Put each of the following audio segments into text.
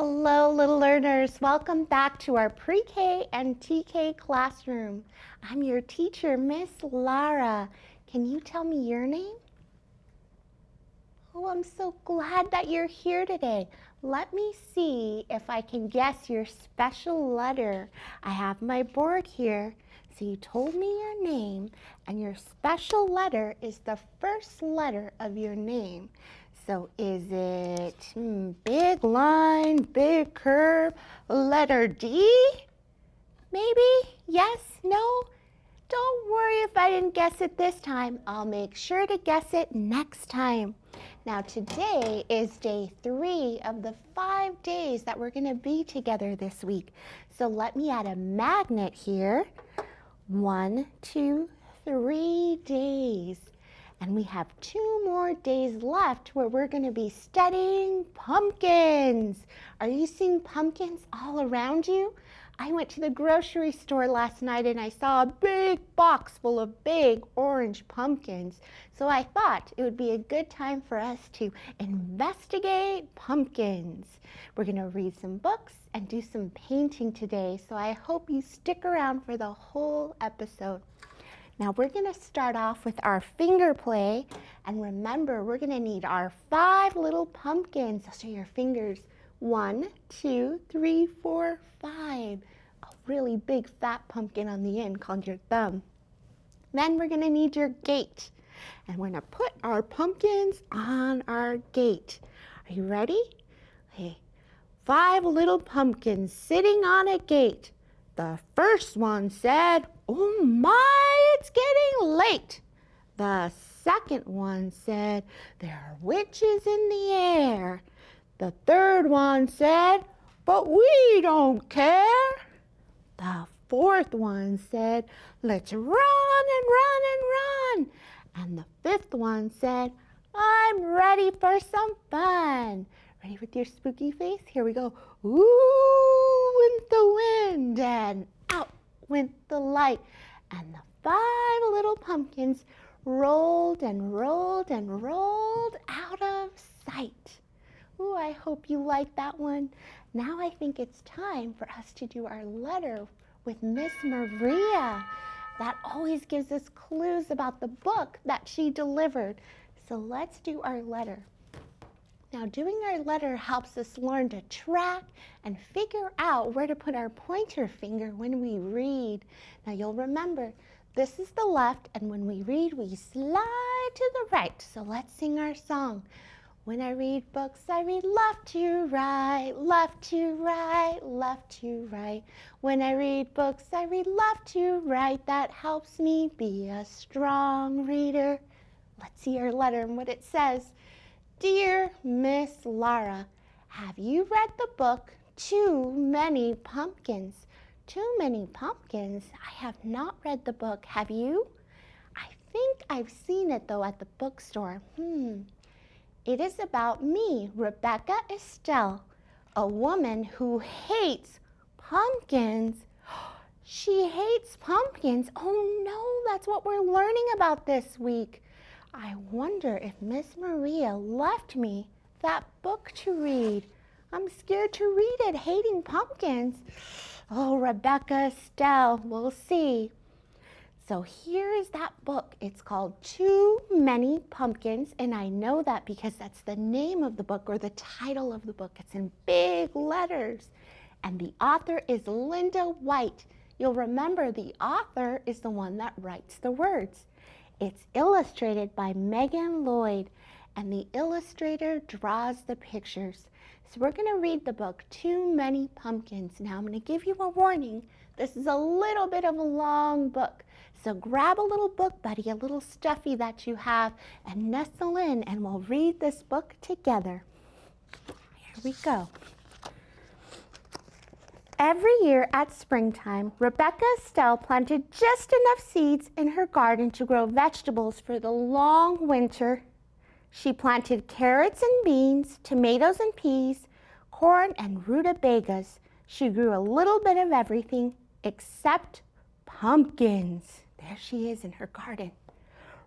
Hello, little learners. Welcome back to our pre-K and TK classroom. I'm your teacher, Miss Lara. Can you tell me your name? Oh, I'm so glad that you're here today. Let me see if I can guess your special letter. I have my board here. So you told me your name, and your special letter is the first letter of your name. So is it big line, big curve, letter D? Maybe? Yes? No? Don't worry if I didn't guess it this time. I'll make sure to guess it next time. Now today is day 3 of the 5 days that we're going to be together this week. So let me add a magnet here. 1, 2, 3 days. And we have 2 more days left where we're going to be studying pumpkins. Are you seeing pumpkins all around you? I went to the grocery store last night and I saw a big box full of big orange pumpkins. So I thought it would be a good time for us to investigate pumpkins. We're going to read some books and do some painting today. So I hope you stick around for the whole episode. Now we're going to start off with our finger play, and remember we're going to need our 5 little pumpkins. So your fingers, 1, 2, 3, 4, 5. A really big fat pumpkin on the end called your thumb. Then we're going to need your gate, and we're going to put our pumpkins on our gate. Are you ready? Okay. 5 little pumpkins sitting on a gate. The first one said, "Oh my, it's getting late." The second one said, "There are witches in the air." The third one said, "But we don't care." The fourth one said, "Let's run and run and run." And the fifth one said, "I'm ready for some fun." Ready with your spooky face? Here we go. Ooh, went the wind, and out went the light. And the 5 little pumpkins rolled and rolled and rolled out of sight. Ooh, I hope you like that one. Now I think it's time for us to do our letter with Miss Maria. That always gives us clues about the book that she delivered. So let's do our letter. Now, doing our letter helps us learn to track and figure out where to put our pointer finger when we read. Now, you'll remember, this is the left, and when we read, we slide to the right. So let's sing our song. When I read books, I read left to right, left to right, left to right. When I read books, I read left to right. That helps me be a strong reader. Let's see our letter and what it says. Dear Miss Lara, have you read the book Too Many Pumpkins? Too Many Pumpkins? I have not read the book. Have you? I think I've seen it though at the bookstore. It is about me, Rebecca Estelle, a woman who hates pumpkins. She hates pumpkins. Oh no, that's what we're learning about this week. I wonder if Miss Maria left me that book to read. I'm scared to read it, hating pumpkins. Oh, Rebecca Estelle, we'll see. So here is that book. It's called Too Many Pumpkins, and I know that because that's the name of the book or the title of the book. It's in big letters. And the author is Linda White. You'll remember the author is the one that writes the words. It's illustrated by Megan Lloyd, and the illustrator draws the pictures. So we're going to read the book, Too Many Pumpkins. Now I'm going to give you a warning. This is a little bit of a long book. So grab a little book buddy, a little stuffy that you have, and nestle in, and we'll read this book together. Here we go. Every year at springtime, Rebecca Estelle planted just enough seeds in her garden to grow vegetables for the long winter. She planted carrots and beans, tomatoes and peas, corn and rutabagas. She grew a little bit of everything except pumpkins. There she is in her garden.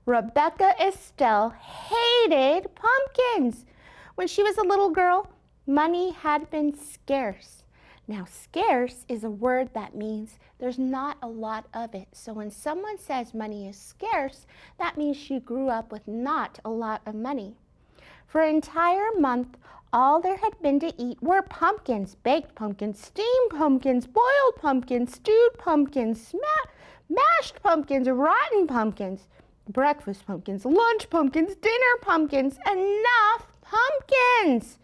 Rebecca Estelle hated pumpkins. When she was a little girl, money had been scarce. Now, scarce is a word that means there's not a lot of it. So when someone says money is scarce, that means she grew up with not a lot of money. For an entire month, all there had been to eat were pumpkins, baked pumpkins, steamed pumpkins, boiled pumpkins, stewed pumpkins, mashed pumpkins, rotten pumpkins, breakfast pumpkins, lunch pumpkins, dinner pumpkins, enough pumpkins.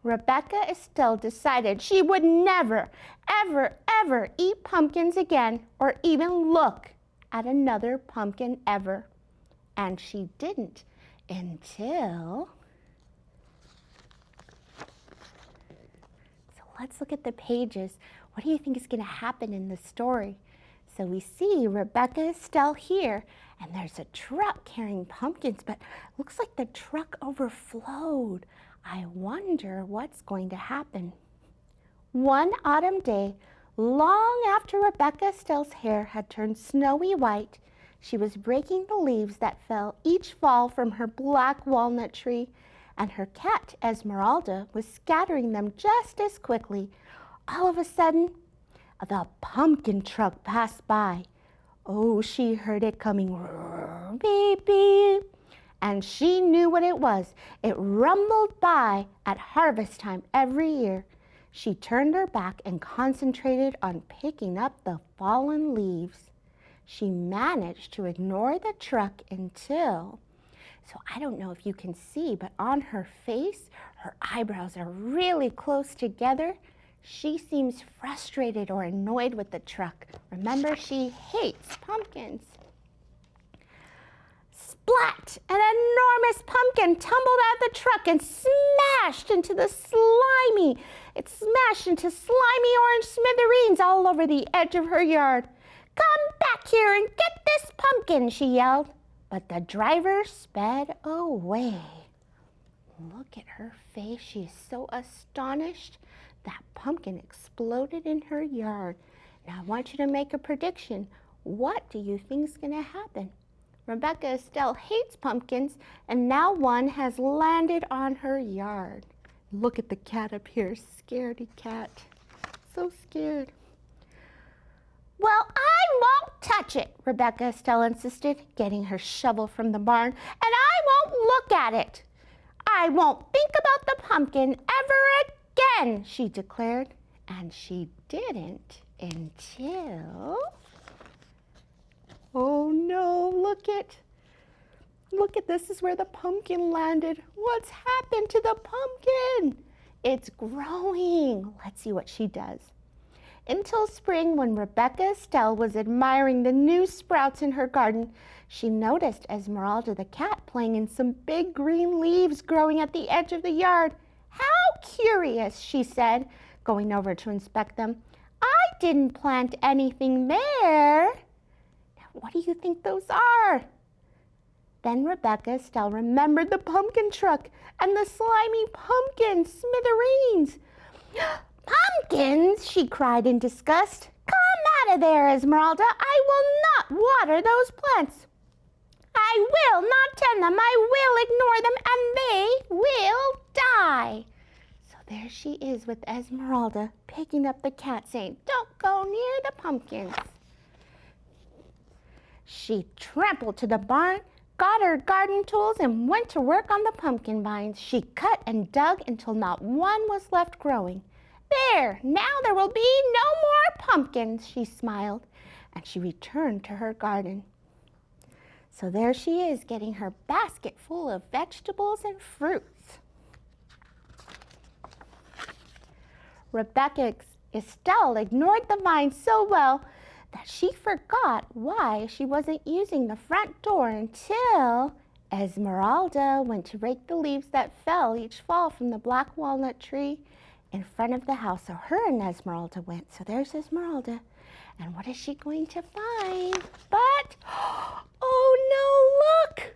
Rebecca Estelle decided she would never, ever, ever eat pumpkins again or even look at another pumpkin ever. And she didn't until... So let's look at the pages. What do you think is going to happen in the story? So we see Rebecca Estelle here, and there's a truck carrying pumpkins, but it looks like the truck overflowed. I wonder what's going to happen. One autumn day, long after Rebecca Estelle's hair had turned snowy white, she was breaking the leaves that fell each fall from her black walnut tree, and her cat, Esmeralda, was scattering them just as quickly. All of a sudden, the pumpkin truck passed by. Oh, she heard it coming, beep, beep, and she knew what it was. It rumbled by at harvest time every year. She turned her back and concentrated on picking up the fallen leaves. She managed to ignore the truck until, so I don't know if you can see, but on her face, her eyebrows are really close together. She seems frustrated or annoyed with the truck. Remember, she hates pumpkins. Splat! An enormous pumpkin tumbled out of the truck and smashed into the slimy. It smashed into slimy orange smithereens all over the edge of her yard. "Come back here and get this pumpkin," she yelled. But the driver sped away. Look at her face. She is so astonished. That pumpkin exploded in her yard. Now I want you to make a prediction. What do you think is going to happen? Rebecca Estelle hates pumpkins, and now one has landed on her yard. Look at the cat up here, scaredy cat. So scared. "Well, I won't touch it," Rebecca Estelle insisted, getting her shovel from the barn, "and I won't look at it. I won't think about the pumpkin ever again," she declared. And she didn't until... Oh no, look at this is where the pumpkin landed. What's happened to the pumpkin? It's growing. Let's see what she does. Until spring, when Rebecca Estelle was admiring the new sprouts in her garden, she noticed Esmeralda the cat playing in some big green leaves growing at the edge of the yard. "How curious," she said, going over to inspect them. "I didn't plant anything there." Now, what do you think those are? Then Rebecca Estelle remembered the pumpkin truck and the slimy pumpkin smithereens. "Pumpkins!" she cried in disgust. "Come out of there, Esmeralda. I will not water those plants. I will not tend them. I will ignore them, and they will die." So there she is with Esmeralda picking up the cat, saying, "Don't go near the pumpkins." She trampled to the barn, got her garden tools, and went to work on the pumpkin vines. She cut and dug until not one was left growing. "There, now there will be no more pumpkins," she smiled, and she returned to her garden. So there she is, getting her basket full of vegetables and fruits. Rebecca Estelle ignored the vines so well that she forgot why she wasn't using the front door until Esmeralda went to rake the leaves that fell each fall from the black walnut tree in front of the house. So her and Esmeralda went. So there's Esmeralda. And what is she going to find? But, oh no, look!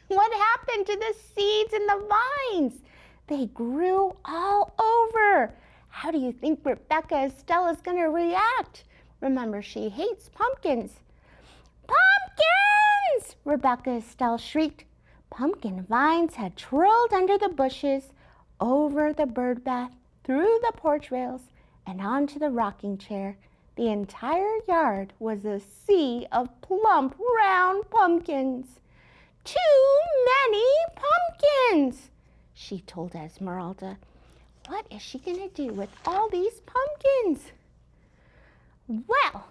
What happened to the seeds in the vines? They grew all over. How do you think Rebecca Estelle is going to react? Remember, she hates pumpkins. "Pumpkins!" Rebecca Estelle shrieked. Pumpkin vines had twirled under the bushes, over the bird bath, through the porch rails, and onto the rocking chair. The entire yard was a sea of plump, round pumpkins. Too many pumpkins, she told Esmeralda. What is she going to do with all these pumpkins? Well,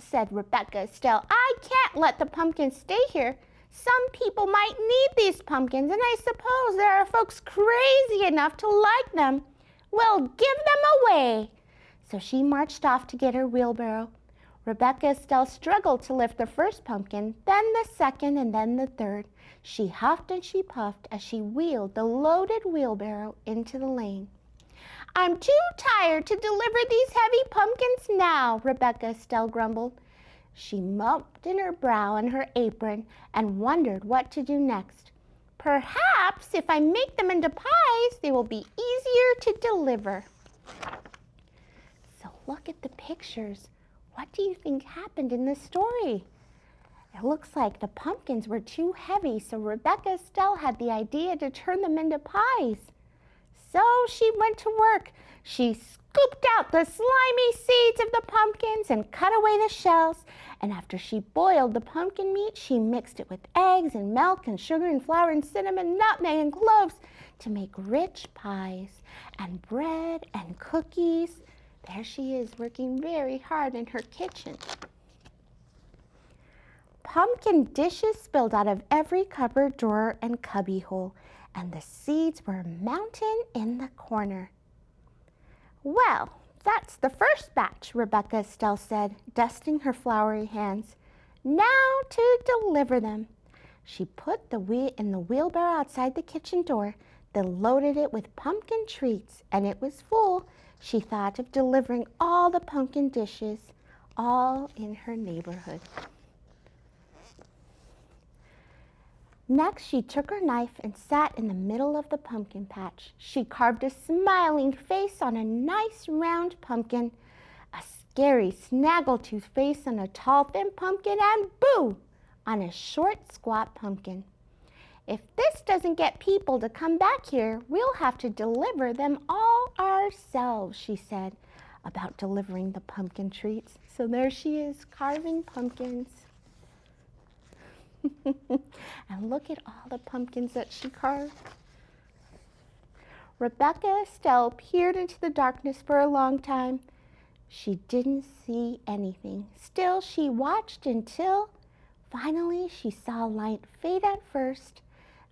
said Rebecca Estelle, I can't let the pumpkins stay here. Some people might need these pumpkins, and I suppose there are folks crazy enough to like them. Well, give them away. So she marched off to get her wheelbarrow. Rebecca Estelle struggled to lift the first pumpkin, then the second, and then the third. She huffed and she puffed as she wheeled the loaded wheelbarrow into the lane. I'm too tired to deliver these heavy pumpkins now, Rebecca Estelle grumbled. She mopped in her brow and her apron and wondered what to do next. Perhaps if I make them into pies, they will be easier to deliver. So look at the pictures. What do you think happened in this story? It looks like the pumpkins were too heavy, so Rebecca Estelle had the idea to turn them into pies. So she went to work. She scooped out the slimy seeds of the pumpkins and cut away the shells. And after she boiled the pumpkin meat, she mixed it with eggs and milk and sugar and flour and cinnamon, nutmeg and cloves to make rich pies and bread and cookies. There she is working very hard in her kitchen. Pumpkin dishes spilled out of every cupboard drawer and cubby hole, and the seeds were a mountain in the corner. Well, that's the first batch, Rebecca Estelle said, dusting her floury hands. Now to deliver them. She put the wheat in the wheelbarrow outside the kitchen door, then loaded it with pumpkin treats, and it was full. She thought of delivering all the pumpkin dishes, all in her neighborhood. Next, she took her knife and sat in the middle of the pumpkin patch. She carved a smiling face on a nice round pumpkin, a scary snaggletooth face on a tall thin pumpkin, and boo, on a short squat pumpkin. If this doesn't get people to come back here, we'll have to deliver them all ourselves, she said about delivering the pumpkin treats. So there she is, carving pumpkins. And look at all the pumpkins that she carved. Rebecca Estelle peered into the darkness for a long time. She didn't see anything. Still, she watched until finally she saw light fade at first,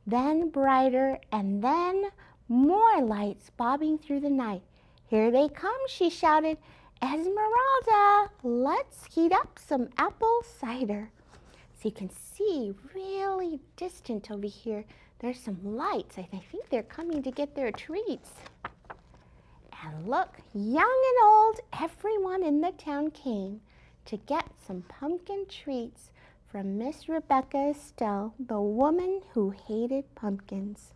then brighter, and then more lights bobbing through the night. Here they come, she shouted. Esmeralda, let's heat up some apple cider. So you can see really distant over here, there's some lights. I think they're coming to get their treats. And look, young and old, everyone in the town came to get some pumpkin treats from Miss Rebecca Estelle, the woman who hated pumpkins.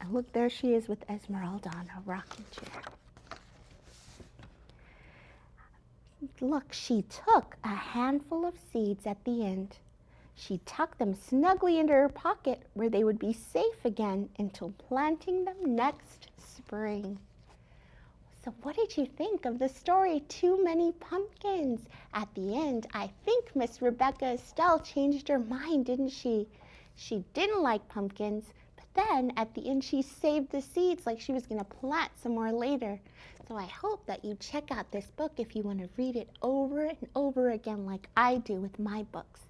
And look, there she is with Esmeralda on her rocking chair. Look, she took a handful of seeds at the end. She tucked them snugly into her pocket where they would be safe again until planting them next spring. So what did you think of the story, Too Many Pumpkins? At the end, I think Miss Rebecca Estelle changed her mind, didn't she? She didn't like pumpkins, but then at the end she saved the seeds like she was going to plant some more later. So I hope that you check out this book if you want to read it over and over again like I do with my books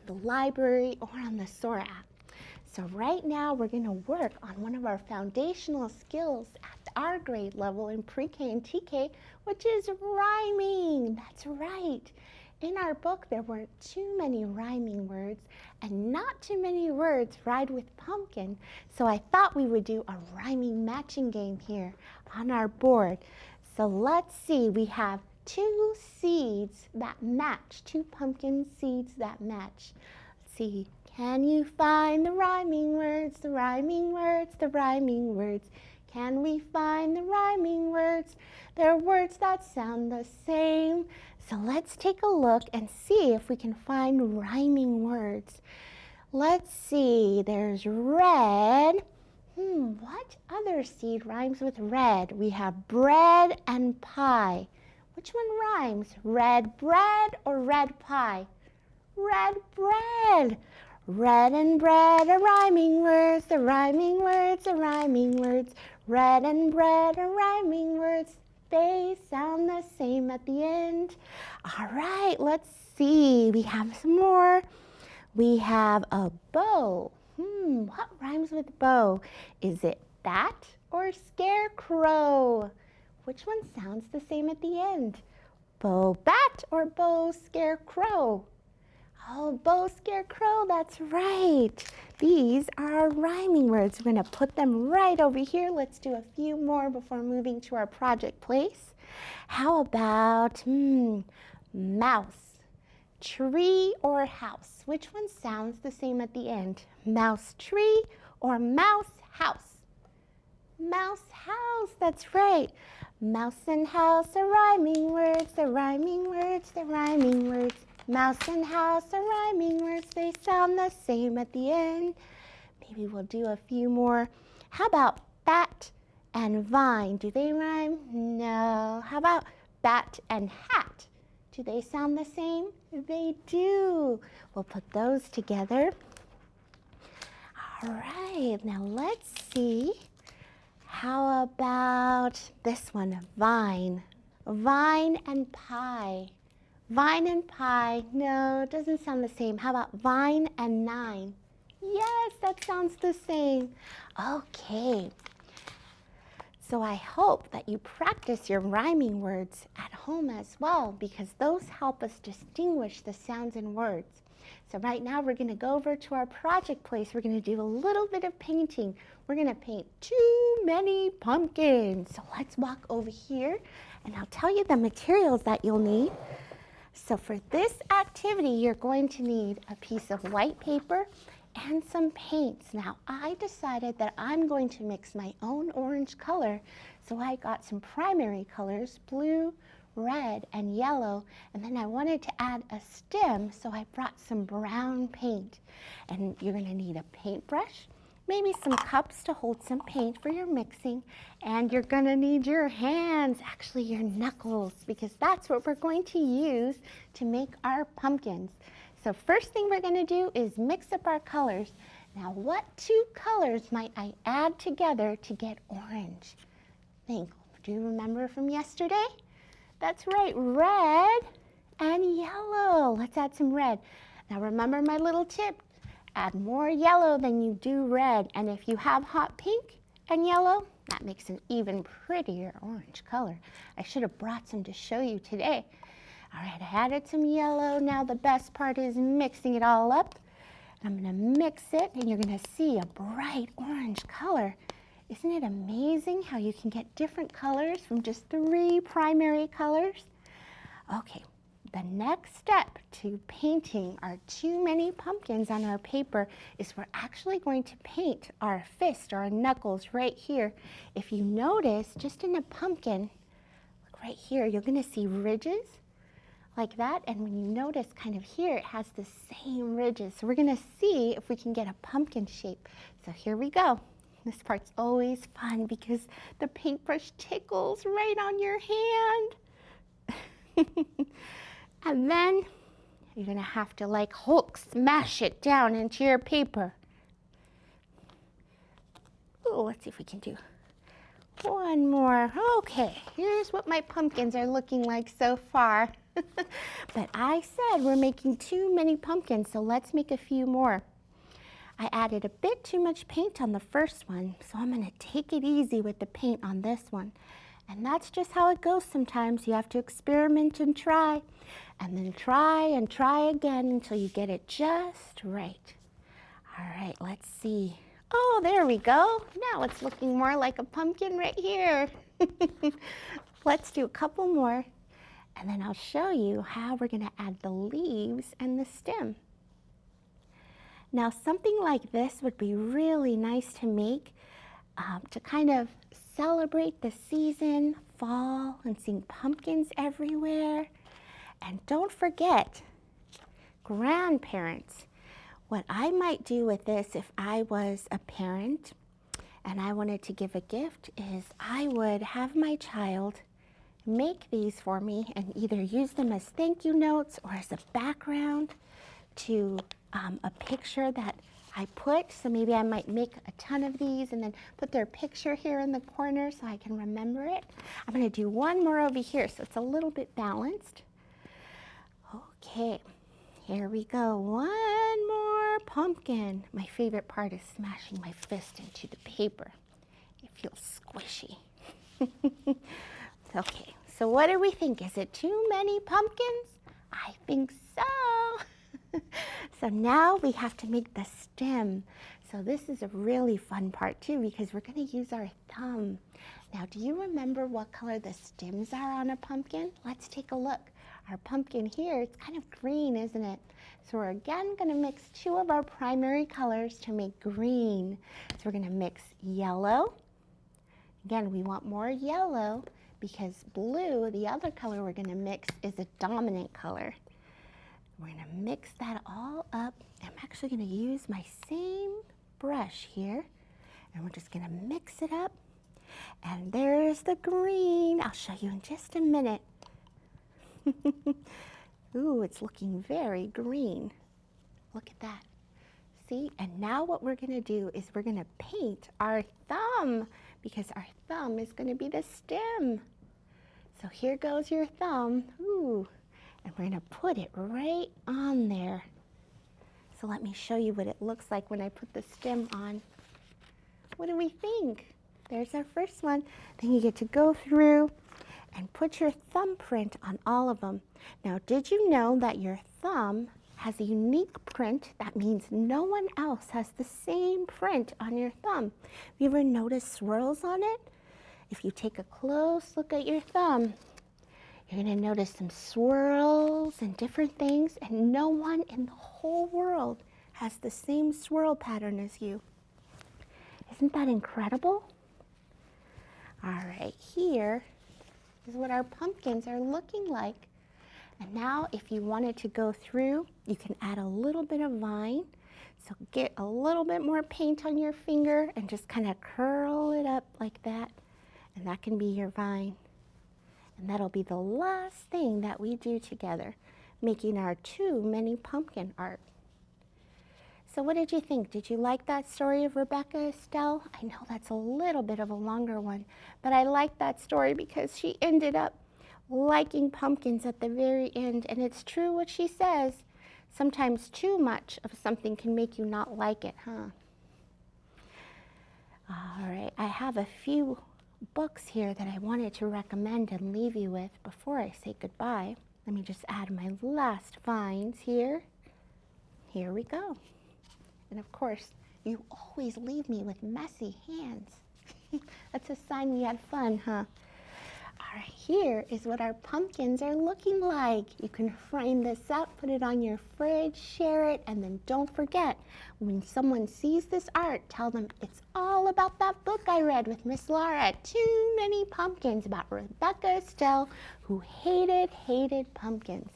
in the library or on the Sora app. So right now we're going to work on one of our foundational skills at our grade level in pre-K and TK, which is rhyming. That's right. In our book, there weren't too many rhyming words and not too many words rhymed with pumpkin. So I thought we would do a rhyming matching game here on our board. So let's see, we have two seeds that match, two pumpkin seeds that match. Let's see, can you find the rhyming words, the rhyming words, the rhyming words? Can we find the rhyming words? They're words that sound the same. So let's take a look and see if we can find rhyming words. Let's see, there's red, What other seed rhymes with red? We have bread and pie. Which one rhymes? Red bread or red pie? Red bread. Red and bread are rhyming words, the rhyming words, the rhyming words. Red and bread are rhyming words. They sound the same at the end. All right, let's see. We have some more. We have a bow. What rhymes with bow? Is it bat or scarecrow? Which one sounds the same at the end? Bow bat or bow scarecrow? Oh, bow scarecrow, that's right. These are rhyming words. We're going to put them right over here. Let's do a few more before moving to our project place. How about mouse? Tree or house? Which one sounds the same at the end? Mouse tree or mouse house? Mouse house, that's right. Mouse and house are rhyming words, the rhyming words, the rhyming words. Mouse and house are rhyming words, they sound the same at the end. Maybe we'll do a few more. How about bat and vine? Do they rhyme? No. How about bat and hat? Do they sound the same? They do. We'll put those together. All right, now let's see. How about this one, vine? Vine and pie. Vine and pie, no, it doesn't sound the same. How about vine and nine? Yes, that sounds the same. Okay. So I hope that you practice your rhyming words at home as well, because those help us distinguish the sounds in words. So right now we're going to go over to our project place. We're going to do a little bit of painting. We're going to paint too many pumpkins. So let's walk over here and I'll tell you the materials that you'll need. So for this activity, you're going to need a piece of white paper and some paints. Now I decided that I'm going to mix my own orange color, so I got some primary colors, blue, red, and yellow, and then I wanted to add a stem, so I brought some brown paint. And you're going to need a paintbrush, maybe some cups to hold some paint for your mixing, and you're going to need your hands, actually your knuckles, because that's what we're going to use to make our pumpkins. So first thing we're going to do is mix up our colors. Now what two colors might I add together to get orange? Think. Do you remember from yesterday? That's right, red and yellow. Let's add some red. Now remember my little tip. Add more yellow than you do red. And if you have hot pink and yellow, that makes an even prettier orange color. I should have brought some to show you today. All right, I added some yellow. Now the best part is mixing it all up. I'm going to mix it, and you're going to see a bright orange color. Isn't it amazing how you can get different colors from just 3 primary colors? Okay, the next step to painting our too many pumpkins on our paper is we're actually going to paint our fist, our knuckles right here. If you notice, just in the pumpkin, look right here, you're going to see ridges like that, and when you notice kind of here, it has the same ridges. So we're going to see if we can get a pumpkin shape. So here we go. This part's always fun because the paintbrush tickles right on your hand. And then you're going to have to like Hulk smash it down into your paper. Oh, let's see if we can do one more. Okay, here's what my pumpkins are looking like so far. But I said we're making too many pumpkins, so let's make a few more. I added a bit too much paint on the first one, so I'm going to take it easy with the paint on this one. And that's just how it goes sometimes. You have to experiment and try, and then try and try again until you get it just right. All right, let's see. Oh, there we go. Now it's looking more like a pumpkin right here. Let's do a couple more, and then I'll show you how we're going to add the leaves and the stem. Now something like this would be really nice to make to kind of celebrate the season, fall, and seeing pumpkins everywhere. And don't forget, grandparents. What I might do with this if I was a parent and I wanted to give a gift is I would have my child make these for me and either use them as thank you notes or as a background to a picture that I put. So maybe I might make a ton of these and then put their picture here in the corner so I can remember it. I'm going to do one more over here so it's a little bit balanced. Okay, here we go. One more pumpkin. My favorite part is smashing my fist into the paper. It feels squishy. Okay, so what do we think? Is it too many pumpkins? I think so. So now we have to make the stem. So this is a really fun part too because we're going to use our thumb. Now, do you remember what color the stems are on a pumpkin? Let's take a look. Our pumpkin here, it's kind of green, isn't it? So we're again going to mix two of our primary colors to make green. So we're going to mix yellow. Again, we want more yellow because blue, the other color we're going to mix, is a dominant color. We're going to mix that all up. I'm actually going to use my same brush here, and we're just going to mix it up. And there's the green. I'll show you in just a minute. Ooh, it's looking very green. Look at that. See? And now what we're going to do is we're going to paint our thumb because our thumb is going to be the stem. So here goes your thumb. Ooh. And we're going to put it right on there. So let me show you what it looks like when I put the stem on. What do we think? There's our first one. Then you get to go through and put your thumbprint on all of them. Now, did you know that your thumb has a unique print? That means no one else has the same print on your thumb. Have you ever noticed swirls on it? If you take a close look at your thumb, you're going to notice some swirls and different things, and no one in the whole world has the same swirl pattern as you. Isn't that incredible? All right, here is what our pumpkins are looking like. And now if you wanted to go through, you can add a little bit of vine. So get a little bit more paint on your finger and just kind of curl it up like that. And that can be your vine. And that'll be the last thing that we do together, making our too many pumpkin art. So what did you think? Did you like that story of Rebecca Estelle? I know that's a little bit of a longer one, but I like that story because she ended up liking pumpkins at the very end. And it's true what she says. Sometimes too much of something can make you not like it, huh? All right, I have a few books here that I wanted to recommend and leave you with before I say goodbye. Let me just add my last vines here. Here we go. And of course, you always leave me with messy hands. That's a sign we had fun, huh? All right, here is what our pumpkins are looking like. You can frame this up, put it on your fridge, share it, and then don't forget, when someone sees this art, tell them it's all about that book I read with Miss Laura, Too Many Pumpkins, about Rebecca Estelle, who hated pumpkins.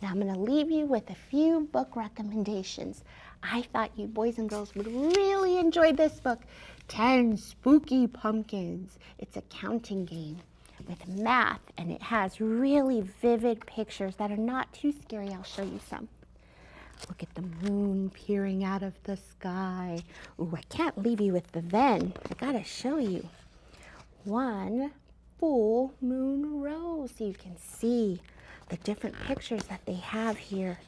Now I'm going to leave you with a few book recommendations. I thought you boys and girls would really enjoy this book, 10 Spooky Pumpkins. It's a counting game with math, and it has really vivid pictures that are not too scary. I'll show you some. Look at the moon peering out of the sky. Ooh, I can't leave you with the then. I gotta show you. One full moon rose, so you can see the different pictures that they have here.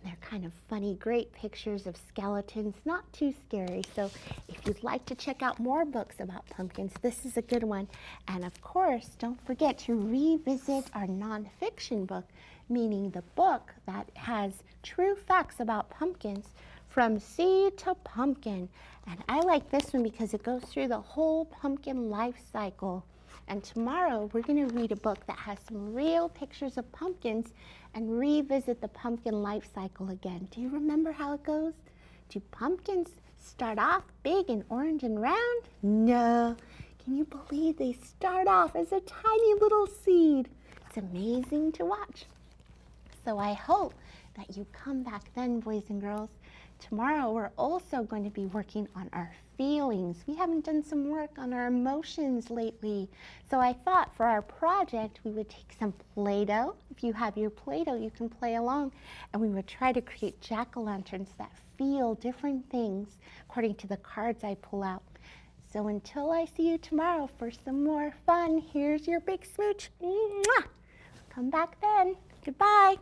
And they're kind of funny, great pictures of skeletons, not too scary. So if you'd like to check out more books about pumpkins, this is a good one. And of course, don't forget to revisit our nonfiction book, meaning the book that has true facts about pumpkins from seed to pumpkin. And I like this one because it goes through the whole pumpkin life cycle. And tomorrow we're going to read a book that has some real pictures of pumpkins and revisit the pumpkin life cycle again. Do you remember how it goes? Do pumpkins start off big and orange and round? No. Can you believe they start off as a tiny little seed? It's amazing to watch. So I hope that you come back then, boys and girls, Tomorrow, we're also going to be working on our feelings. We haven't done some work on our emotions lately. So I thought for our project, we would take some Play-Doh. If you have your Play-Doh, you can play along. And we would try to create jack-o'-lanterns that feel different things according to the cards I pull out. So until I see you tomorrow for some more fun, here's your big smooch. Mwah! Come back then. Goodbye.